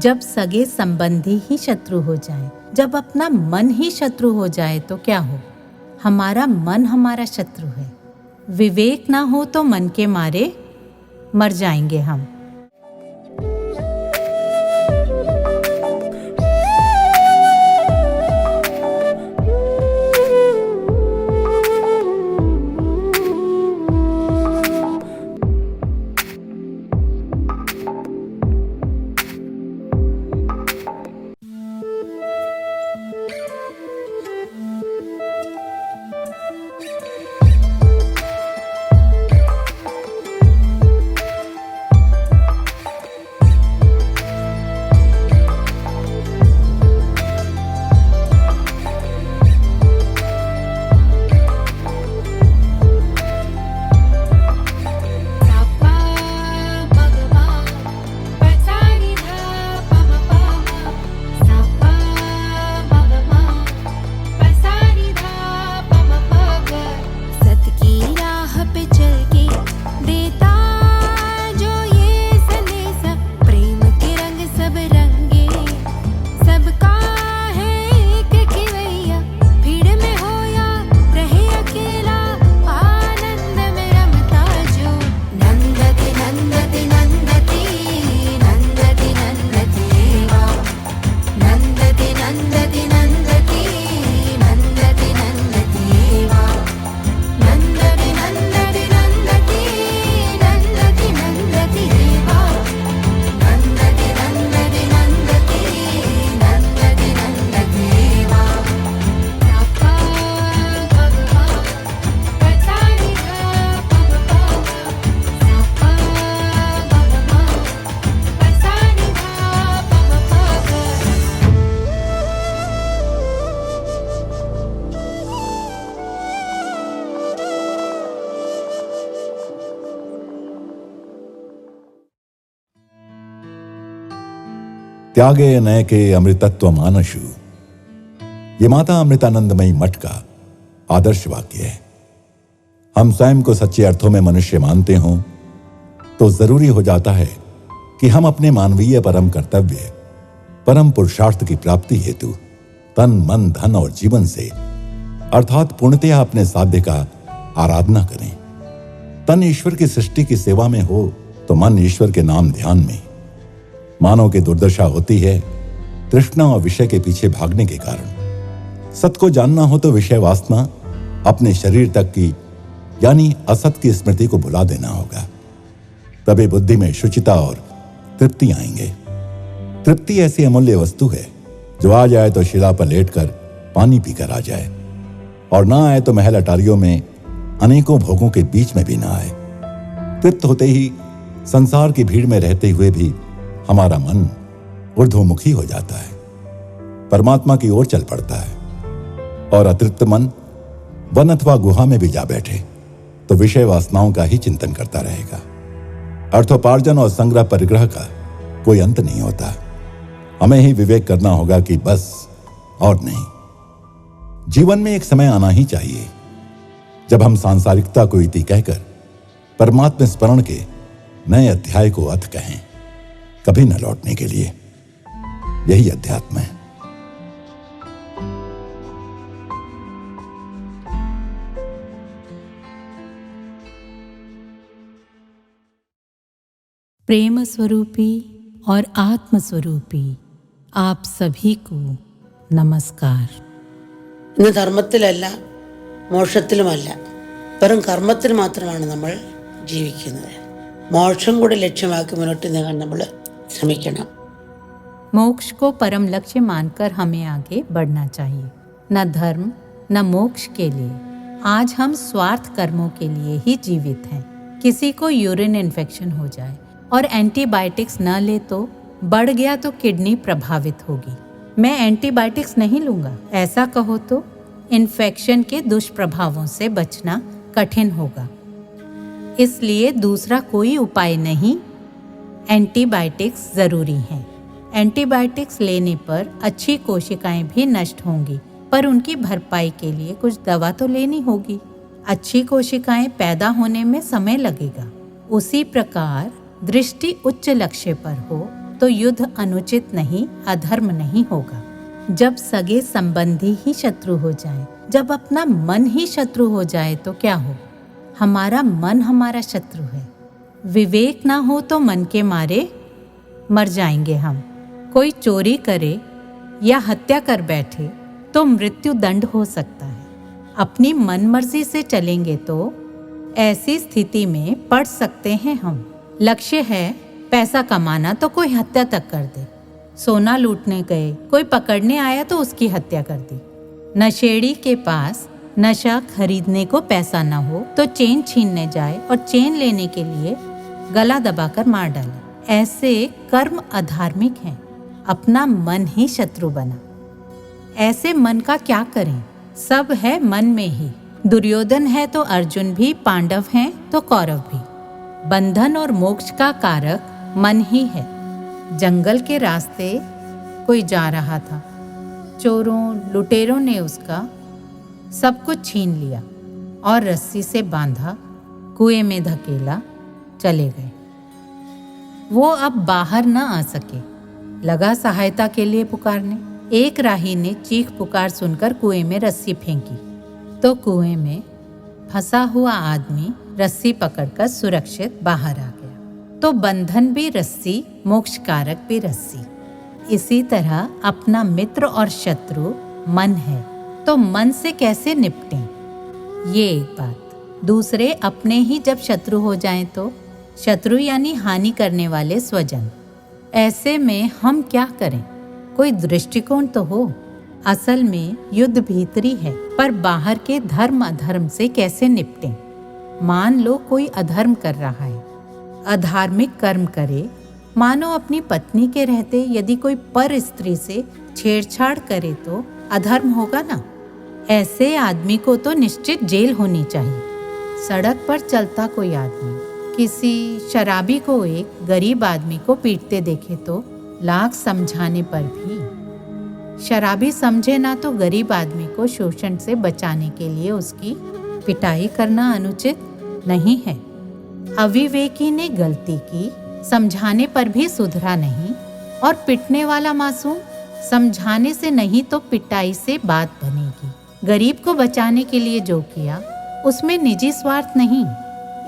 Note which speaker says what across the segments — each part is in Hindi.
Speaker 1: जब सगे संबंधी ही शत्रु हो जाए, जब अपना मन ही शत्रु हो जाए तो क्या हो? हमारा मन हमारा शत्रु है। विवेक ना हो तो मन के मारे मर जाएंगे हम।
Speaker 2: त्यागे नयके अमृतत्व मानशु, ये माता अमृतानंदमयी मठ का आदर्श वाक्य है। हम स्वयं को सच्चे अर्थों में मनुष्य मानते हों तो जरूरी हो जाता है कि हम अपने मानवीय परम कर्तव्य, परम पुरुषार्थ की प्राप्ति हेतु तन मन धन और जीवन से अर्थात पूर्णतया अपने साध्य का आराधना करें। तन ईश्वर की सृष्टि की सेवा में हो तो मन ईश्वर के नाम ध्यान में। मानव की दुर्दशा होती है तृष्णा और विषय के पीछे भागने के कारण। सत को जानना हो तो विषय वासना अपने शरीर तक की यानी असत की स्मृति को भुला देना होगा, तभी बुद्धि में शुचिता और तृप्ति आएंगे। तृप्ति ऐसी अमूल्य वस्तु है जो आ जाए तो शिला पर लेटकर पानी पीकर आ जाए, और ना आए तो महल अटारियों में अनेकों भोगों के बीच में भी ना आए। तृप्त होते ही संसार की भीड़ में रहते हुए भी हमारा मन ऊर्ध्वमुखी हो जाता है, परमात्मा की ओर चल पड़ता है। और अतृप्त मन वन अथवा गुहा में भी जा बैठे तो विषय वासनाओं का ही चिंतन करता रहेगा। अर्थोपार्जन और संग्रह परिग्रह का कोई अंत नहीं होता। हमें ही विवेक करना होगा कि बस और नहीं। जीवन में एक समय आना ही चाहिए जब हम सांसारिकता को इति कहकर परमात्मा स्मरण के नए अध्याय को अथ कहें, कभी न लौटने के लिए। यही अध्यात्म है।
Speaker 1: प्रेम स्वरूपी और आत्म स्वरूपी आप सभी को नमस्कार।
Speaker 3: ഇന്ന് ധർമ്മത്തിലല്ല മോക്ഷത്തിലുമല്ല, വെറും കർമ്മത്തിൽ മാത്രമാണ് നമ്മൾ ജീവിക്കുന്നത്. മോക്ഷം കൂടി ലക്ഷ്യമാക്കി മുന്നോട്ട് നീങ്ങാൻ നമ്മൾ ശ്രമിക്കണം.
Speaker 1: मोक्ष को परम लक्ष्य मानकर हमें आगे बढ़ना चाहिए, न धर्म न मोक्ष के लिए। आज हम स्वार्थ कर्मों के लिए ही जीवित हैं। किसी को यूरिन इन्फेक्शन हो जाए और एंटीबायोटिक्स न ले तो बढ़ गया तो किडनी प्रभावित होगी। मैं एंटीबायोटिक्स नहीं लूँगा ऐसा कहो तो इन्फेक्शन के दुष्प्रभावों से बचना कठिन होगा। इसलिए दूसरा कोई उपाय नहीं, एंटीबायोटिक्स ज़रूरी हैं। एंटीबायोटिक्स लेने पर अच्छी कोशिकाएं भी नष्ट होंगी, पर उनकी भरपाई के लिए कुछ दवा तो लेनी होगी। अच्छी कोशिकाएं पैदा होने में समय लगेगा। उसी प्रकार दृष्टि उच्च लक्ष्य पर हो तो युद्ध अनुचित नहीं, अधर्म नहीं होगा। जब सगे संबंधी ही शत्रु हो जाए, जब अपना मन ही शत्रु हो जाए तो क्या हो? हमारा मन हमारा शत्रु है। विवेक ना हो तो मन के मारे मर जाएंगे हम। कोई चोरी करे या हत्या कर बैठे तो मृत्यु दंड हो सकता है। अपनी मनमर्जी से चलेंगे तो ऐसी स्थिति में पड़ सकते हैं हम। लक्ष्य है पैसा कमाना तो कोई हत्या तक कर दे। सोना लूटने गए, कोई पकड़ने आया तो उसकी हत्या कर दी। नशेड़ी के पास नशा खरीदने को पैसा न हो तो चेन छीनने जाए और चेन लेने के लिए गला दबाकर मार डाले। ऐसे कर्म अधार्मिक हैं। अपना मन ही शत्रु बना। ऐसे मन का क्या करें? सब है मन में ही। दुर्योधन है तो अर्जुन भी, पांडव हैं तो कौरव भी। बंधन और मोक्ष का कारक मन ही है। जंगल के रास्ते कोई जा रहा था। चोरों लुटेरों ने उसका सब कुछ छीन लिया और रस्सी से बांधा, कुएं में धकेला, चले गए। वो अब बाहर न आ सके। लगा सहायता के लिए पुकारने। एक राही ने चीख पुकार सुनकर कुएं में रस्सी फेंकी तो कुएं में फंसा हुआ आदमी रस्सी पकड़कर सुरक्षित बाहर आ गया। तो बंधन भी रस्सी, मोक्ष कारक भी रस्सी। इसी तरह अपना मित्र और शत्रु मन है, तो मन से कैसे निपटें? ये एक बात। दूसरे अपने ही जब शत्रु हो जाएं तो शत्रु यानी हानि करने वाले स्वजन। ऐसे में हम क्या करें? कोई दृष्टिकोण तो हो। असल में युद्ध भीतरी है, पर बाहर के धर्म अधर्म से कैसे निपटें? मान लो कोई अधर्म कर रहा है, अधार्मिक कर्म करे। मानो अपनी पत्नी के रहते यदि कोई पर स्त्री से छेड़छाड़ करे तो अधर्म होगा ना। ऐसे आदमी को तो निश्चित जेल होनी चाहिए। सड़क पर चलता कोई आदमी किसी शराबी को एक गरीब आदमी को पीटते देखे तो लाख समझाने पर भी शराबी समझे ना तो गरीब आदमी को शोषण से बचाने के लिए उसकी पिटाई करना अनुचित नहीं है। अविवेकी ने गलती की, समझाने पर भी सुधरा नहीं, और पिटने वाला मासूम, समझाने से नहीं तो पिटाई से बात बनेगी। गरीब को बचाने के लिए जो किया उसमें निजी स्वार्थ नहीं,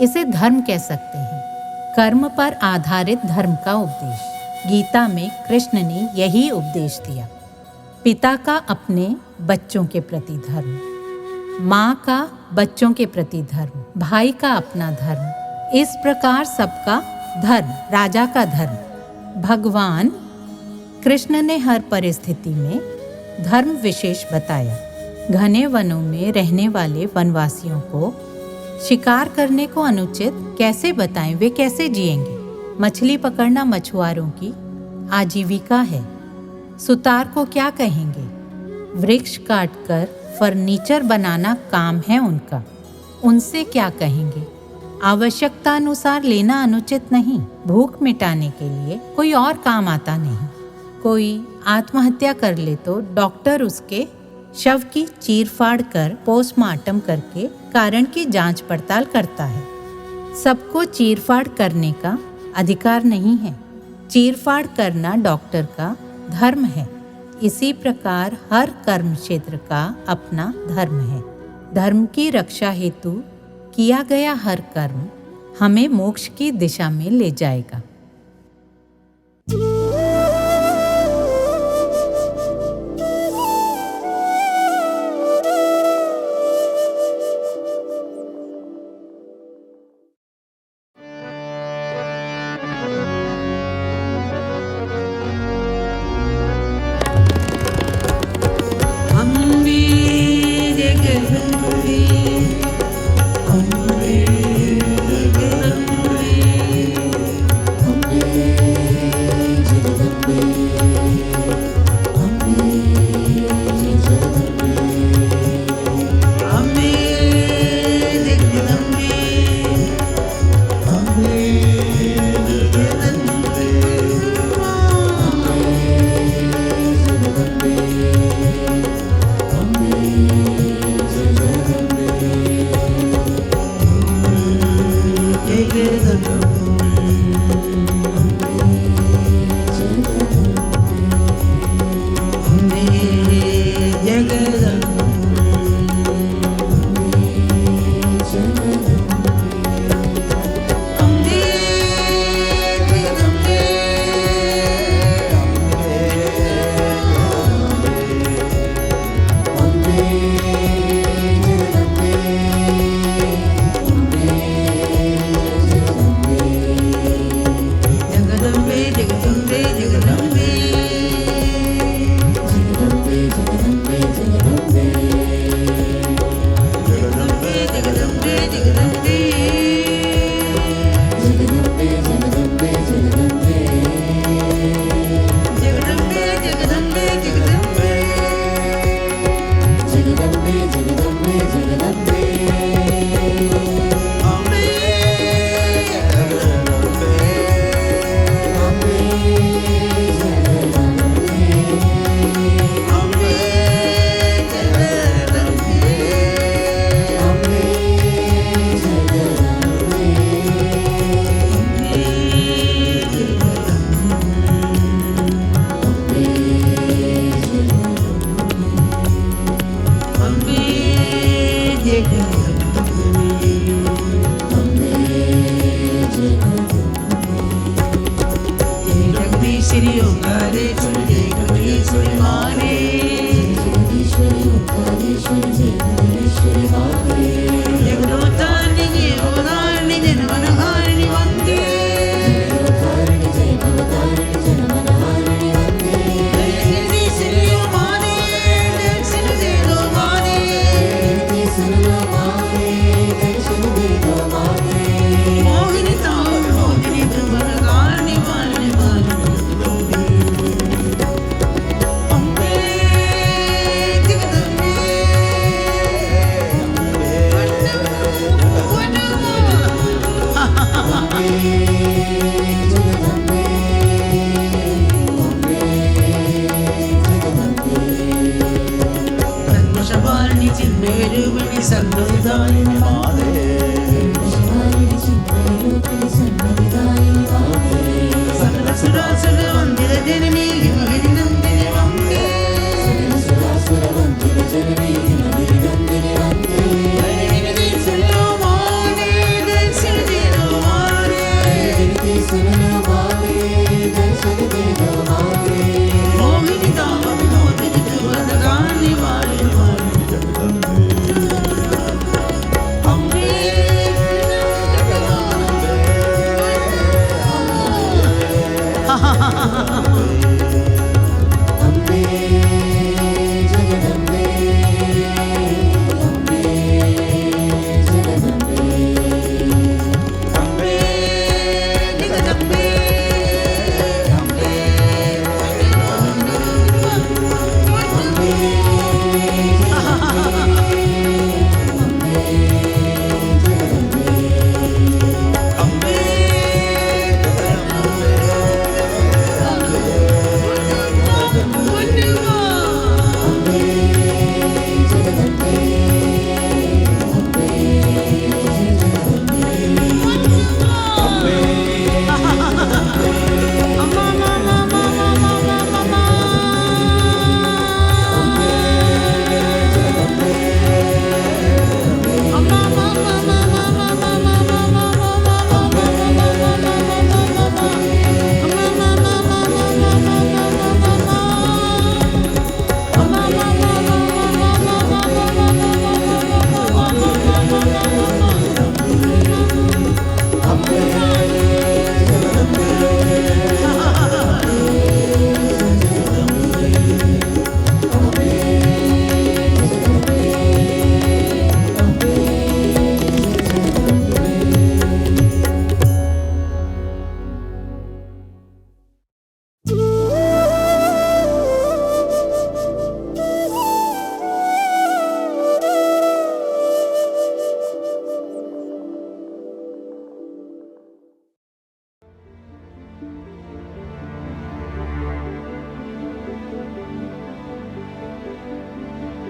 Speaker 1: इसे धर्म कह सकते हैं। कर्म पर आधारित धर्म का उपदेश। गीता में कृष्ण ने यही उपदेश दिया। पिता का अपने बच्चों के प्रति धर्म, माँ का बच्चों के प्रति धर्म, भाई का अपना धर्म, इस प्रकार सबका धर्म, राजा का धर्म। भगवान कृष्ण ने हर परिस्थिति में धर्म विशेष बताया। घने वनों में रहने वाले वनवासियों को शिकार करने को अनुचित कैसे बताएं? वे कैसे जिएंगे? मछली पकड़ना मछुआरों की आजीविका है। सुतार को क्या कहेंगे? वृक्ष काटकर फर्नीचर बनाना काम है उनका, उनसे क्या कहेंगे? आवश्यकता अनुसार लेना अनुचित नहीं। भूख मिटाने के लिए कोई और काम आता नहीं। कोई आत्महत्या कर ले तो डॉक्टर उसके शव की चीरफाड़ कर पोस्टमार्टम करके कारण की जांच पड़ताल करता है। सबको चीरफाड़ करने का अधिकार नहीं है। चीरफाड़ करना डॉक्टर का धर्म है। इसी प्रकार हर कर्म क्षेत्र का अपना धर्म है। धर्म की रक्षा हेतु किया गया हर कर्म हमें मोक्ष की दिशा में ले जाएगा।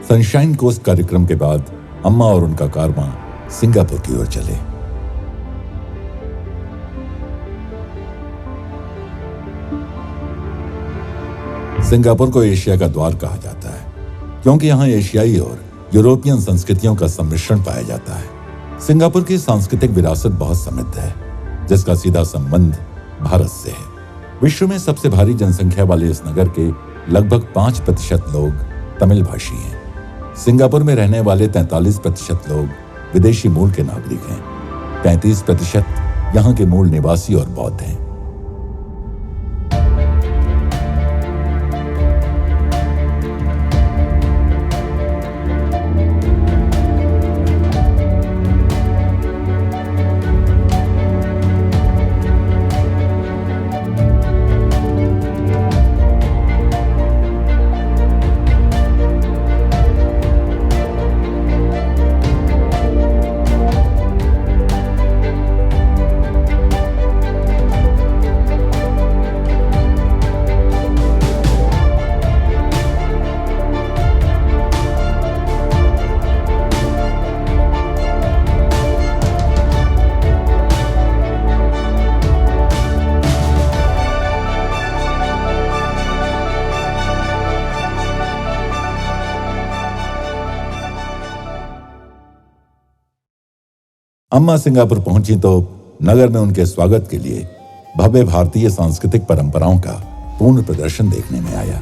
Speaker 2: सनशाइन कोस्ट कार्यक्रम के बाद अम्मा और उनका कारवां सिंगापुर की ओर चले। सिंगापुर को एशिया का द्वार कहा जाता है क्योंकि यहां एशियाई और यूरोपियन संस्कृतियों का सम्मिश्रण पाया जाता है। सिंगापुर की सांस्कृतिक विरासत बहुत समृद्ध है, जिसका सीधा संबंध भारत से है। विश्व में सबसे भारी जनसंख्या वाले इस नगर के लगभग 5% लोग तमिल भाषी हैं। सिंगापुर में रहने वाले 43% लोग विदेशी मूल के नागरिक हैं। 35% यहाँ के मूल निवासी और बौद्ध हैं। अम्मा सिंगापुर पहुंची तो नगर में उनके स्वागत के लिए भव्य भारतीय सांस्कृतिक परंपराओं का पूर्ण प्रदर्शन देखने में आया।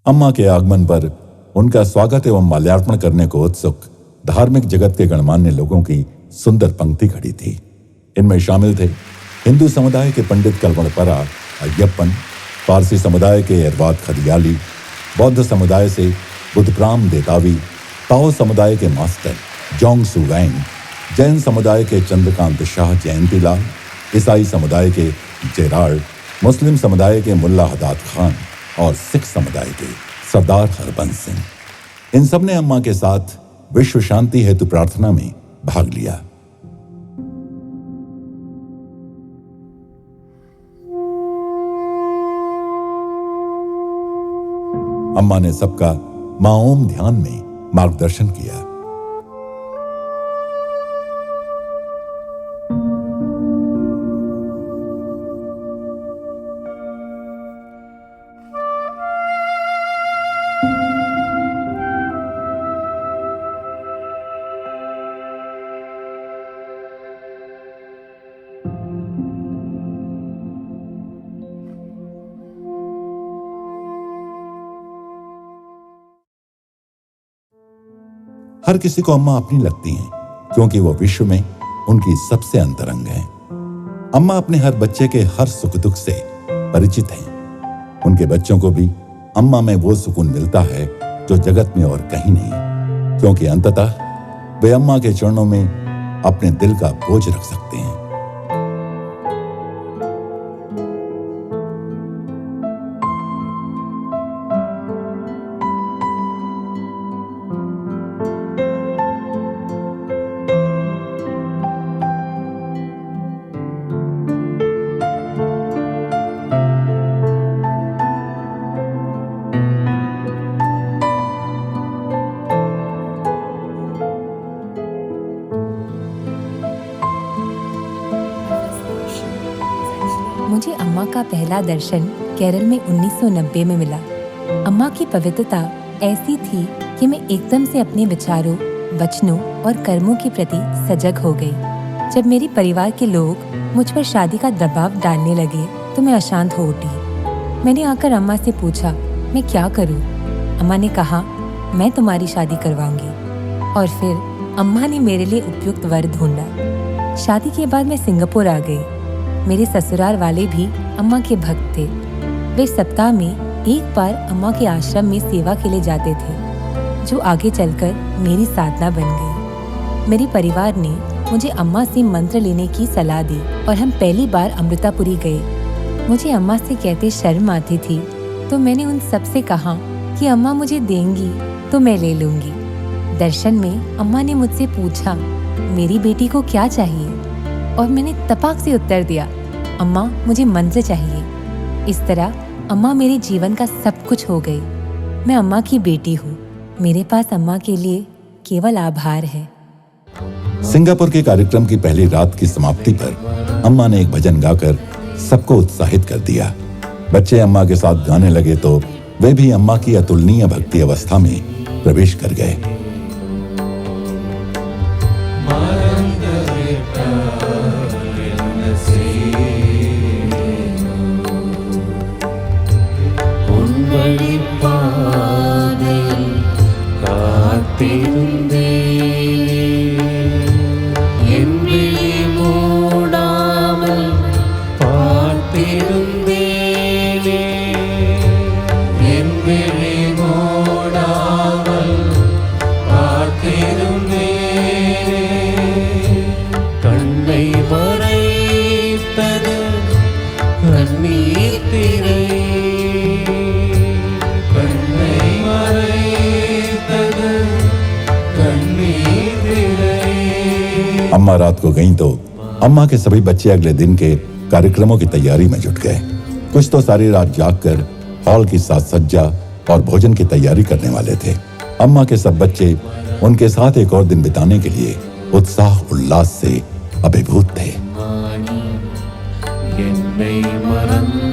Speaker 2: अम्मा के आगमन पर उनका स्वागत एवं माल्यार्पण करने को उत्सुक धार्मिक जगत के गणमान्य लोगों की सुंदर पंक्ति खड़ी थी। इनमें शामिल थे हिंदू समुदाय के पंडित कलवणपरा अय्यप्पन, पारसी समुदाय के अरवाद खदियाली, बौद्ध समुदाय से बुद्धप्राम देतावी, ताओ समुदाय के मास्टर जोंग सू वैंग, जैन समुदाय के चंद्रकांत शाह जयंतीलाल, ईसाई समुदाय के जेराल्ड, मुस्लिम समुदाय के मुल्ला हदात खान और सिख समुदाय के सरदार हरबंस सिंह। इन सब ने अम्मा के साथ विश्व शांति हेतु प्रार्थना में भाग लिया। अम्मा ने सबका मां ओम ध्यान में मार्गदर्शन किया। हर किसी को अम्मा अपनी लगती हैं, क्योंकि वो विश्व में उनकी सबसे अंतरंग हैं। अम्मा अपने हर बच्चे के हर सुख दुख से परिचित हैं। उनके बच्चों को भी अम्मा में वो सुकून मिलता है जो जगत में और कहीं नहीं, क्योंकि अंततः वे अम्मा के चरणों में अपने दिल का बोझ रख सकते हैं।
Speaker 4: मुझे अम्मा का पहला दर्शन केरल में 1990 में मिला। अम्मा की पवित्रता ऐसी थी कि मैं एकदम से अपने विचारों, वचनों और कर्मों के प्रति सजग हो गई। जब मेरे परिवार के लोग मुझ पर शादी का दबाव डालने लगे तो मैं अशांत हो उठी। मैंने आकर अम्मा से पूछा, मैं क्या करूं? अम्मा ने कहा, मैं तुम्हारी शादी करवाऊंगी। और फिर अम्मा ने मेरे लिए उपयुक्त वर ढूंढा। शादी के बाद मैं सिंगापुर आ गई। मेरे ससुराल वाले भी अम्मा के भक्त थे। वे सप्ताह में एक बार अम्मा के आश्रम में सेवा के लिए जाते थे, जो आगे चलकर मेरी साधना बन गई। मेरे परिवार ने मुझे अम्मा से मंत्र लेने की सलाह दी और हम पहली बार अमृतापुरी गए। मुझे अम्मा से कहते शर्म आती थी, तो मैंने उन सब से कहा कि अम्मा मुझे देंगी तो मैं ले लूंगी। दर्शन में अम्मा ने मुझसे पूछा, मेरी बेटी को क्या चाहिए? और मैंने तपाक से उत्तर दिया, अम्मा मुझे मंत्र चाहिए। इस तरह अम्मा मेरे जीवन का सब कुछ हो गई। मैं अम्मा की बेटी हूँ। मेरे पास अम्मा के लिए केवल आभार है।
Speaker 2: सिंगापुर के कार्यक्रम की पहली रात की समाप्ति पर अम्मा ने एक भजन गाकर सबको उत्साहित कर दिया। बच्चे अम्मा के साथ गाने लगे तो वे भी अम्मा की अतुलनीय भक्ति अवस्था में प्रवेश कर गए।
Speaker 5: காத்திருந்தேனே என் விழி மூடாமல் பார்த்திருந்தேனே கண்ணை மறைத்தது கண்ணீர் திரை கண்ணை மறைத்தது கண்ணீர் திரை
Speaker 2: अम्मा रात को गईं तो अम्मा के सभी बच्चे अगले दिन के कार्यक्रमों की तैयारी में जुट गए। कुछ तो सारी रात जागकर हॉल की साज सज्जा और भोजन की तैयारी करने वाले थे। अम्मा के सब बच्चे उनके साथ एक और दिन बिताने के लिए उत्साह उल्लास से अभिभूत थे।
Speaker 5: என்னை மறந்து